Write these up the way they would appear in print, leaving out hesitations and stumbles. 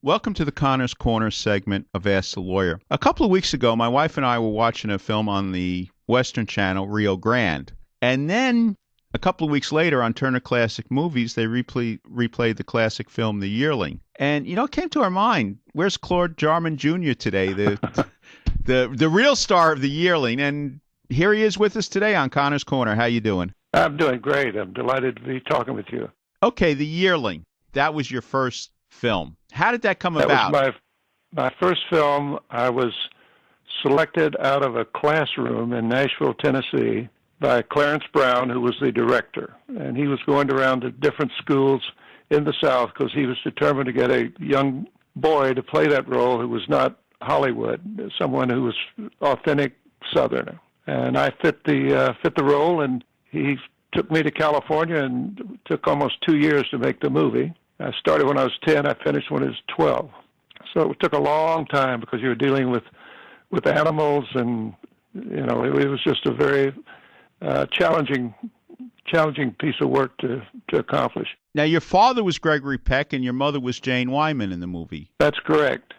Welcome to the Connor's Corner segment of Ask the Lawyer. A couple of weeks ago, my wife and I were watching a film on the Western Channel, Rio Grande. And then a couple of weeks later on Turner Classic Movies, they replayed the classic film, The Yearling. And, it came to our mind, where's Claude Jarman Jr. today, the real star of The Yearling? And here he is with us today on Connor's Corner. How you doing? I'm doing great. I'm delighted to be talking with you. Okay, The Yearling. That was your first film. How did that come about? That was my first film. I was selected out of a classroom in Nashville, Tennessee, by Clarence Brown, who was the director. And he was going around to different schools in the South because he was determined to get a young boy to play that role who was not Hollywood, someone who was authentic Southerner. And I fit the role, and he took me to California, and it took almost 2 years to make the movie. I started when I was 10. I finished when I was 12. So it took a long time because you were dealing with animals, and it was just a very challenging piece of work to accomplish. Now, your father was Gregory Peck, and your mother was Jane Wyman in the movie. That's correct.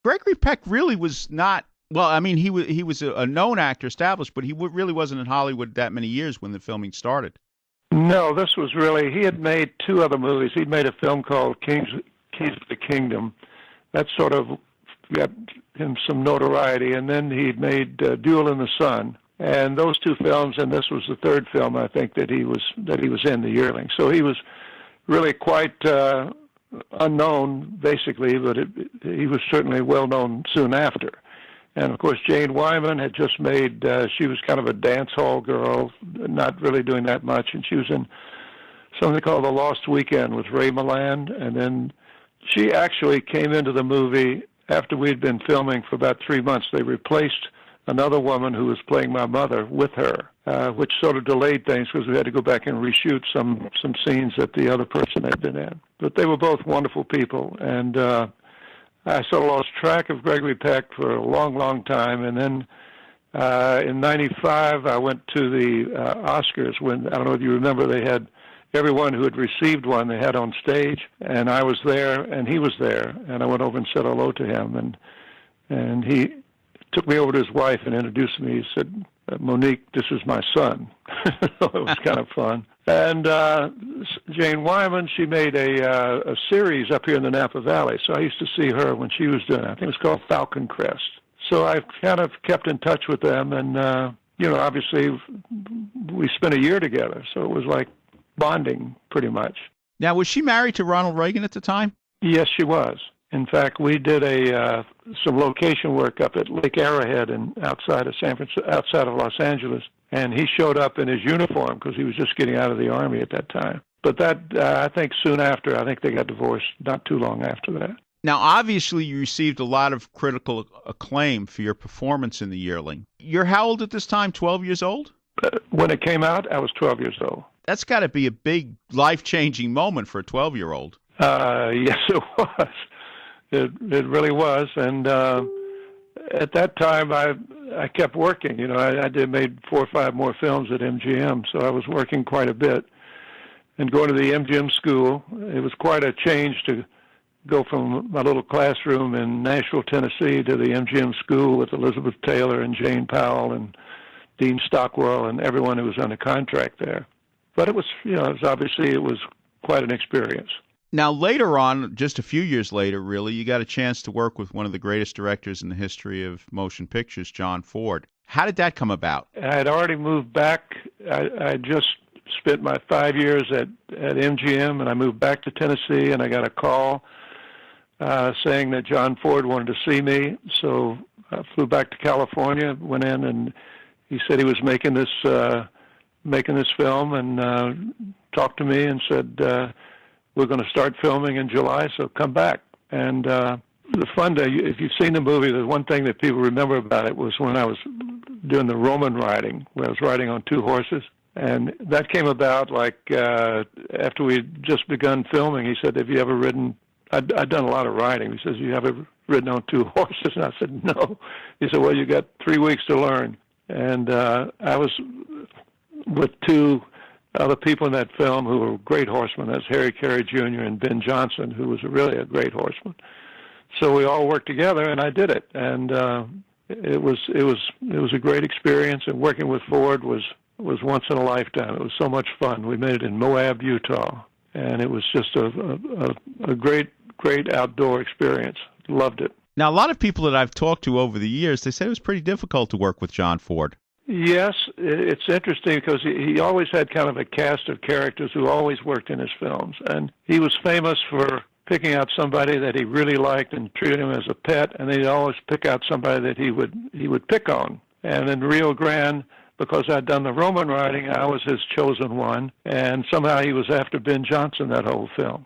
Gregory Peck really was not. Well, I mean, he was a known actor, established, but he really wasn't in Hollywood that many years when the filming started. No, this was really, he had made two other movies. He'd made a film called Keys of the Kingdom. That sort of got him some notoriety. And then he'd made Duel in the Sun. And those two films, and this was the third film, I think, that he was in, The Yearling. So he was really quite unknown, basically, but he was certainly well known soon after. And, of course, Jane Wyman had just made, she was kind of a dance hall girl, not really doing that much. And she was in something called The Lost Weekend with Ray Milland. And then she actually came into the movie after we'd been filming for about 3 months. They replaced another woman who was playing my mother with her, which sort of delayed things because we had to go back and reshoot some scenes that the other person had been in. But they were both wonderful people. And I sort of lost track of Gregory Peck for a long, long time. And then in '95, I went to the Oscars when, I don't know if you remember, they had everyone who had received one, they had on stage. And I was there, and he was there. And I went over and said hello to him. And he took me over to his wife and introduced me. He said, Monique, this is my son. So it was kind of fun. And Jane Wyman, she made a series up here in the Napa Valley. So I used to see her when she was doing it. I think it was called Falcon Crest. So I kind of kept in touch with them. And, obviously we spent a year together. So it was like bonding pretty much. Now, was she married to Ronald Reagan at the time? Yes, she was. In fact, we did some location work up at Lake Arrowhead and outside of Los Angeles, and he showed up in his uniform because he was just getting out of the Army at that time. But that, I think soon after, I think they got divorced not too long after that. Now, obviously, you received a lot of critical acclaim for your performance in The Yearling. You're how old at this time, 12 years old? When it came out, I was 12 years old. That's got to be a big, life-changing moment for a 12-year-old. Yes, it was. It really was, and at that time I kept working. I made 4 or 5 more films at MGM, so I was working quite a bit. And going to the MGM school, it was quite a change to go from my little classroom in Nashville, Tennessee, to the MGM school with Elizabeth Taylor and Jane Powell and Dean Stockwell and everyone who was under contract there. But it was obviously quite an experience. Now, later on, just a few years later, really, you got a chance to work with one of the greatest directors in the history of motion pictures, John Ford. How did that come about? I had already moved back. I just spent my 5 years at MGM, and I moved back to Tennessee, and I got a call saying that John Ford wanted to see me. So I flew back to California, went in, and he said he was making this film, and talked to me and said, we're going to start filming in July, so come back. And the fun day, if you've seen the movie, the one thing that people remember about it was when I was doing the Roman riding, where I was riding on 2 horses. And that came about after we'd just begun filming. He said, have you ever ridden? I'd done a lot of riding. He says, you ever ridden on 2 horses? And I said, no. He said, well, you got 3 weeks to learn. And I was with 2 other people in that film who were great horsemen. That's Harry Carey Jr. and Ben Johnson, who was really a great horseman. So we all worked together, and I did it. And it was a great experience. And working with Ford was once in a lifetime. It was so much fun. We made it in Moab, Utah, and it was just a great outdoor experience. Loved it. Now, a lot of people that I've talked to over the years, they say it was pretty difficult to work with John Ford. Yes, it's interesting because he always had kind of a cast of characters who always worked in his films. And he was famous for picking out somebody that he really liked and treating him as a pet, and he'd always pick out somebody that he would pick on. And in Rio Grande, because I'd done the Roman writing, I was his chosen one, and somehow he was after Ben Johnson that whole film.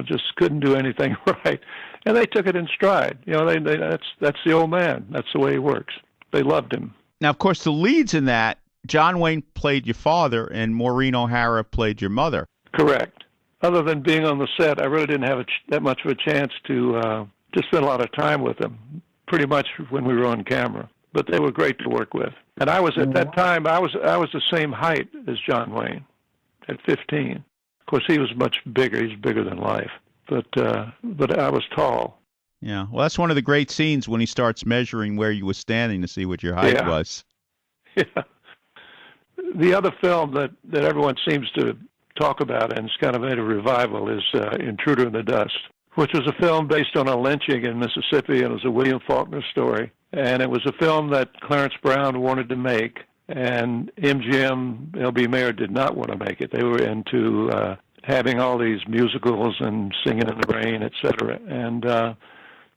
Just couldn't do anything right. And they took it in stride. That's the old man. That's the way he works. They loved him. Now, of course, the leads in that, John Wayne played your father and Maureen O'Hara played your mother. Correct. Other than being on the set, I really didn't have that much of a chance to spend a lot of time with them, pretty much when we were on camera. But they were great to work with. And I was, at that time, I was the same height as John Wayne at 15. Of course, he was much bigger. He's bigger than life. But I was tall. Yeah, well, that's one of the great scenes when he starts measuring where you were standing to see what your height was. Yeah. The other film that everyone seems to talk about, and it's kind of made a revival, is Intruder in the Dust, which was a film based on a lynching in Mississippi, and it was a William Faulkner story. And it was a film that Clarence Brown wanted to make, and MGM, L.B. Mayer did not want to make it. They were into having all these musicals and Singing in the Rain, et cetera. And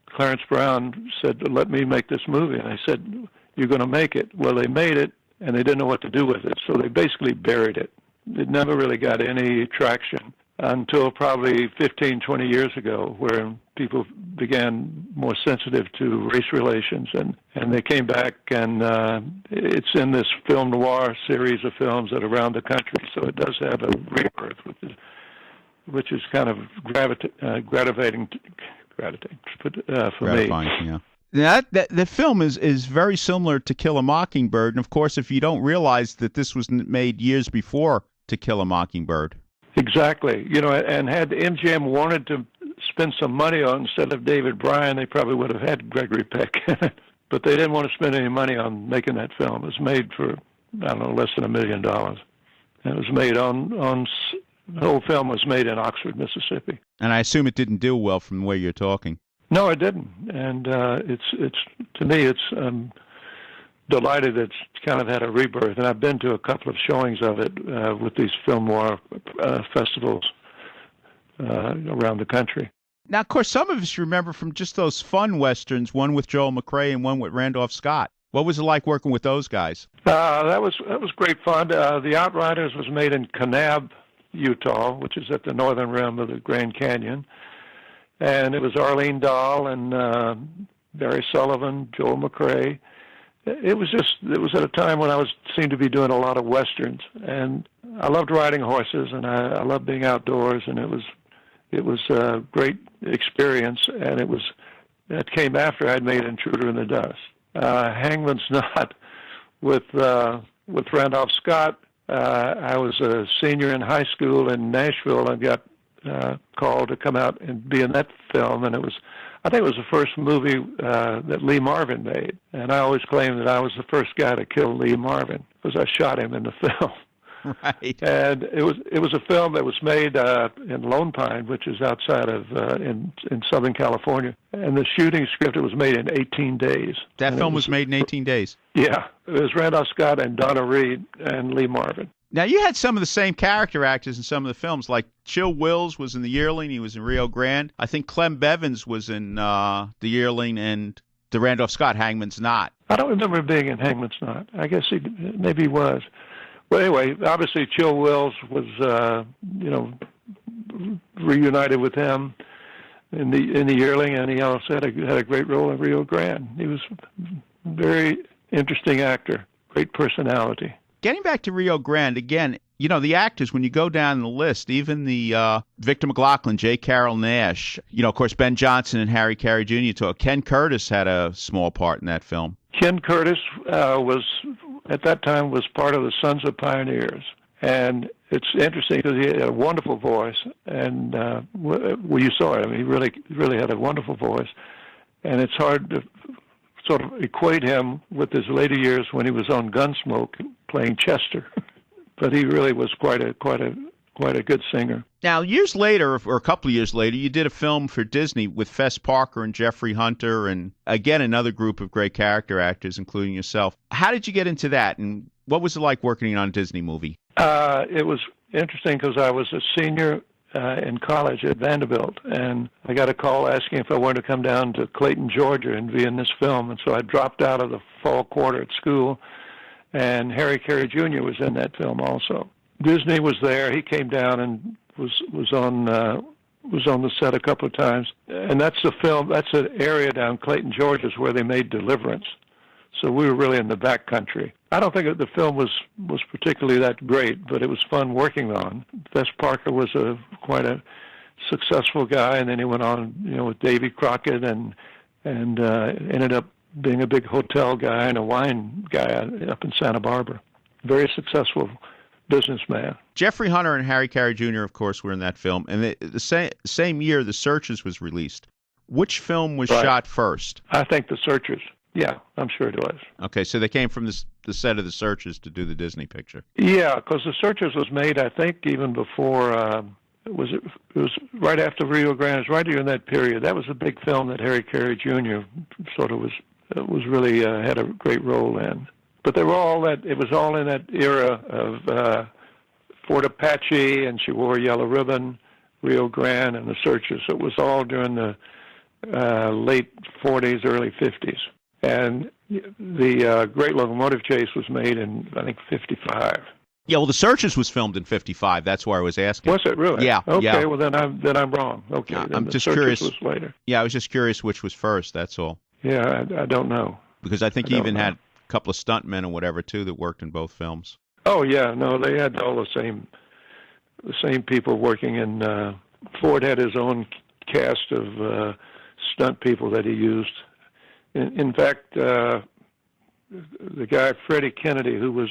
Clarence Brown said, let me make this movie. And I said, you're going to make it. Well, they made it, and they didn't know what to do with it, so they basically buried it. It never really got any traction until probably 15, 20 years ago, where people began more sensitive to race relations, and they came back, and it's in this film noir series of films that are around the country, so it does have a rebirth, which is kind of gratifying for me. Yeah. That the film is very similar to Kill a Mockingbird, and of course, if you don't realize that this was made years before To Kill a Mockingbird. Exactly. And had MGM wanted to spend some money on, instead of David Bryan, they probably would have had Gregory Peck in it. But they didn't want to spend any money on making that film. It was made for, I don't know, less than $1 million. And it was made the whole film was made in Oxford, Mississippi. And I assume it didn't do well from the way you're talking. No, it didn't. And it's to me, it's delighted it's kind of had a rebirth. And I've been to a couple of showings of it with these film noir festivals around the country. Now, of course, some of us remember from just those fun westerns, one with Joel McCrea and one with Randolph Scott. What was it like working with those guys? That was great fun. The Outriders was made in Kanab, Utah, which is at the northern rim of the Grand Canyon. And it was Arlene Dahl and Barry Sullivan, Joel McCrea. It was at a time when I seemed to be doing a lot of westerns, and I loved riding horses, and I loved being outdoors, and it was a great experience, and that came after I'd made Intruder in the Dust. Hangman's Knot with Randolph Scott. I was a senior in high school in Nashville and got called to come out and be in that film, and I think it was the first movie that Lee Marvin made, and I always claim that I was the first guy to kill Lee Marvin because I shot him in the film. Right. And it was a film that was made in Lone Pine, which is outside of in Southern California, and the shooting script, it was made in 18 days. That film was made in 18 days. Yeah, it was Randolph Scott and Donna Reed and Lee Marvin. Now, you had some of the same character actors in some of the films, like Chill Wills was in The Yearling, he was in Rio Grande. I think Clem Bevins was in The Yearling and the Randolph Scott Hangman's Knot. I don't remember him being in Hangman's Knot. I guess maybe he was. Well, anyway, obviously Chill Wills was, reunited with him in the Yearling, and he also had a great role in Rio Grande. He was a very interesting actor, great personality. Getting back to Rio Grande, again, the actors, when you go down the list, even the Victor McLaglen, J. Carrol Naish, of course, Ben Johnson and Harry Carey Jr. Ken Curtis had a small part in that film. Ken Curtis at that time was part of the Sons of Pioneers. And it's interesting because he had a wonderful voice. And you saw it. I mean, he really had a wonderful voice. and it's hard to sort of equate him with his later years when he was on Gunsmoke playing Chester. But he really was quite a good singer. Now, years later, or a couple of years later, you did a film for Disney with Fess Parker and Jeffrey Hunter, and again another group of great character actors, including yourself. How did you get into that, and what was it like working on a Disney movie? It was interesting because I was a senior in college at Vanderbilt, and I got a call asking if I wanted to come down to Clayton, Georgia, and be in this film. And so I dropped out of the fall quarter at school, and Harry Carey Jr. was in that film also. Disney was there. He came down and was on the set a couple of times. And that's the film. That's an area down Clayton, Georgia, where they made Deliverance. So we were really in the back country. I don't think the film was particularly that great, but it was fun working on. Fess Parker was quite a successful guy, and then he went on, with Davy Crockett, and ended up being a big hotel guy and a wine guy up in Santa Barbara. Very successful businessman. Jeffrey Hunter and Harry Carey Jr., of course, were in that film, and the same year, The Searchers was released. Which film was shot first? I think The Searchers. Yeah, I'm sure it was. Okay, so they came from the set of The Searchers to do the Disney picture. Yeah, because The Searchers was made, I think, even before. It was right after Rio Grande. It was right during that period. That was a big film that Harry Carey Jr. sort of was really had a great role in. But they were all it was all in that era of Fort Apache, and She Wore a Yellow Ribbon, Rio Grande, and The Searchers. So it was all during the late 40s, early 50s. And the Great Locomotive Chase was made in, I think, 55. Yeah, well, The Searchers was filmed in 55. That's why I was asking. Was it really? Yeah. Okay, yeah. well, then I'm wrong. Okay, then I'm just Searchers curious. Was later. Yeah, I was just curious which was first, that's all. Yeah, I don't know. Because I think he even had a couple of stuntmen or whatever, too, that worked in both films. Oh, yeah, no, they had all the same people working, and Ford had his own cast of stunt people that he used. In fact, the guy Freddie Kennedy, who was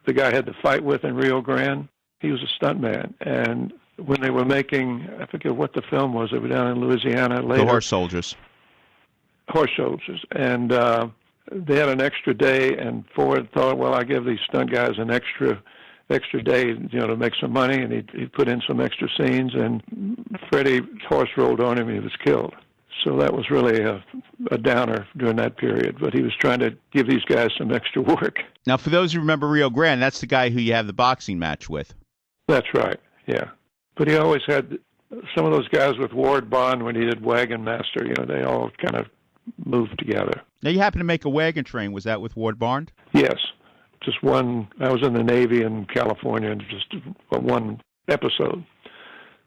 the guy I had to fight with in Rio Grande, he was a stuntman. And when they were making, I forget what the film was, they were down in Louisiana later. The Horse Soldiers. Horse Soldiers. And they had an extra day, and Ford thought, well, I'll give these stunt guys an extra day, to make some money, and he put in some extra scenes, and Freddie's horse rolled on him, and he was killed. So that was really a downer during that period. But he was trying to give these guys some extra work. Now, for those who remember Rio Grande, that's the guy who you have the boxing match with. That's right, yeah. But he always had some of those guys with Ward Bond when he did Wagon Master. They all kind of moved together. Now, you happened to make a wagon train. Was that with Ward Bond? Yes. Just one. I was in the Navy in California, and just one episode.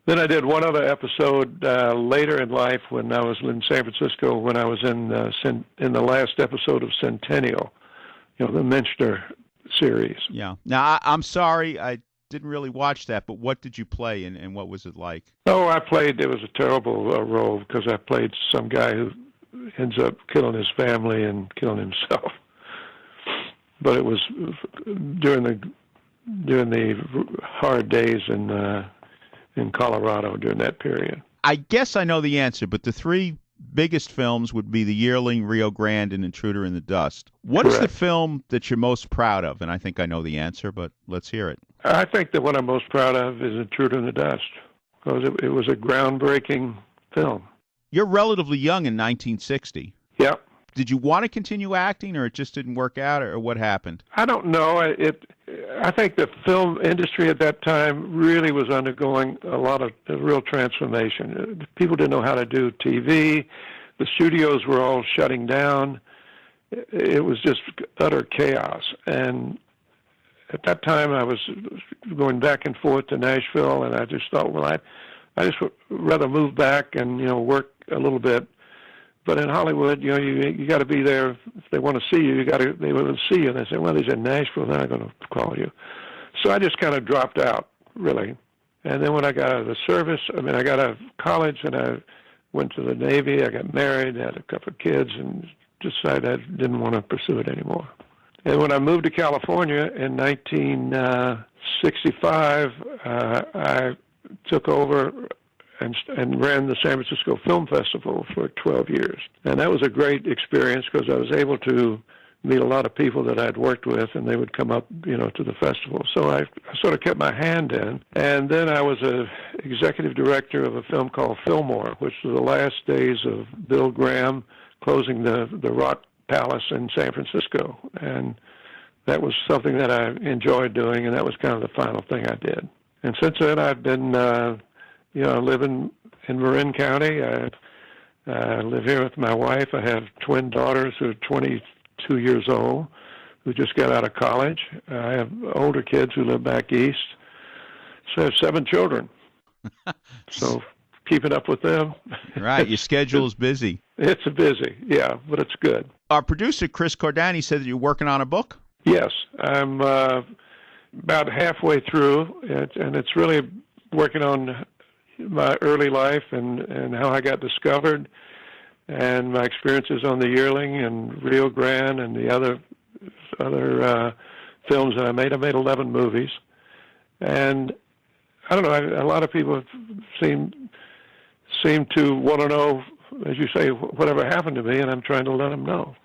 Then I did one other episode later in life when I was in San Francisco, when I was in the last episode of Centennial, the Menschner series. Yeah. Now, I'm sorry, I didn't really watch that, but what did you play, and what was it like? Oh, it was a terrible role, because I played some guy who ends up killing his family and killing himself. But it was during the hard days in Colorado during that period. I guess I know the answer, but the three biggest films would be The Yearling, Rio Grande, and Intruder in the Dust. What is the film that you're most proud of? And I think I know the answer, but let's hear it. I think that what I'm most proud of is Intruder in the Dust, because it was a groundbreaking film. You're relatively young in 1960. Yep. Did you want to continue acting, or it just didn't work out, or what happened? I don't know. I think the film industry at that time really was undergoing a lot of real transformation. People didn't know how to do TV. The studios were all shutting down. It was just utter chaos. And at that time, I was going back and forth to Nashville, and I just thought, well, I just would rather move back and work a little bit. But in Hollywood, you got to be there. If they want to see you, they want to see you. And they say, well, he's in Nashville, they're not going to call you. So I just kind of dropped out, really. And then when I got out of the service, I got out of college, and I went to the Navy. I got married, had a couple of kids, and decided I didn't want to pursue it anymore. And when I moved to California in 1965, I took over and ran the San Francisco Film Festival for 12 years. And that was a great experience because I was able to meet a lot of people that I'd worked with, and they would come up, to the festival. So I sort of kept my hand in. And then I was a executive director of a film called Fillmore, which was the last days of Bill Graham closing the Rock Palace in San Francisco. And that was something that I enjoyed doing, and that was kind of the final thing I did. And since then, I've been, living in Marin County. I live here with my wife. I have twin daughters who are 22 years old, who just got out of college. I have older kids who live back east. So I have 7 children. So keeping up with them. Right, your schedule is busy. It's busy, yeah, but it's good. Our producer, Chris Cordani, said that you're working on a book? Yes, I'm about halfway through, and it's really working on my early life and how I got discovered, and my experiences on the Yearling and Rio Grande and the other films that I made. I made 11 movies, and I don't know. A lot of people seem to want to know, as you say, whatever happened to me, and I'm trying to let them know.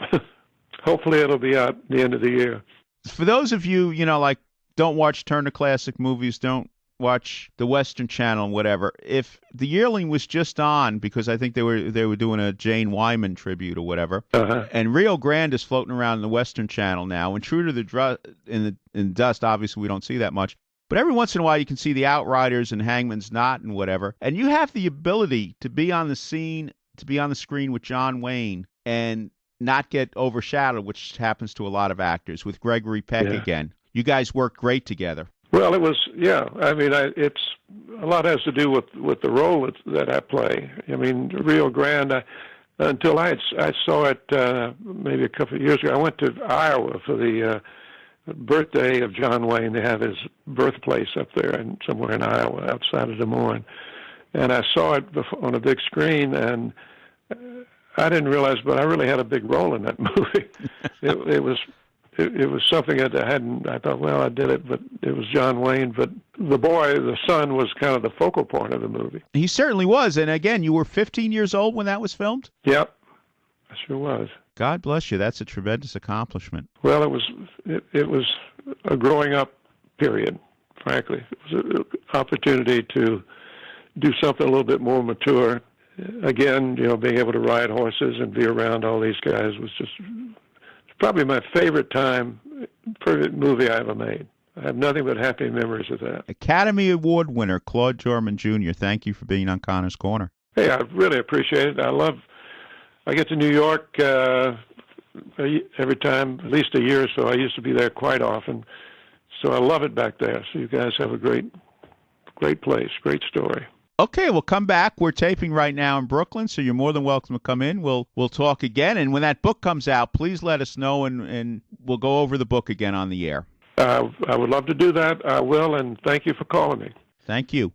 Hopefully, it'll be out at the end of the year. For those of you, don't watch Turner Classic Movies, don't watch the Western Channel, whatever. If the Yearling was just on, because I think they were doing a Jane Wyman tribute or whatever, and Rio Grande is floating around in the Western Channel now, and True to the in Dust, obviously we don't see that much. But every once in a while you can see the Outriders and Hangman's Knot and whatever, and you have the ability to be on the scene, to be on the screen with John Wayne and not get overshadowed, which happens to a lot of actors. With Gregory Peck again, you guys work great together. Well, it was, I mean, it's a lot has to do with the role that I play. I mean, Rio Grande, until I saw it maybe a couple of years ago, I went to Iowa for the birthday of John Wayne. They have his birthplace up there and somewhere in Iowa outside of Des Moines. And I saw it on a big screen, and I didn't realize, but I really had a big role in that movie. It was something that I thought, well, I did it, but it was John Wayne. But the son, was kind of the focal point of the movie. He certainly was. And again, you were 15 years old when that was filmed? Yep, I sure was. God bless you. That's a tremendous accomplishment. Well, it was a growing up period, frankly. It was an opportunity to do something a little bit more mature. Again, being able to ride horses and be around all these guys was just probably my favorite movie I ever made. I have nothing but happy memories of that. Academy Award winner Claude Jorman Jr., thank you for being on Connor's Corner. Hey, I really appreciate it. I get to New York every time, at least a year or so. I used to be there quite often. So I love it back there. So you guys have a great place, great story. Okay, we'll come back. We're taping right now in Brooklyn, so you're more than welcome to come in. We'll talk again, and when that book comes out, please let us know, and we'll go over the book again on the air. I would love to do that. I will, and thank you for calling me. Thank you.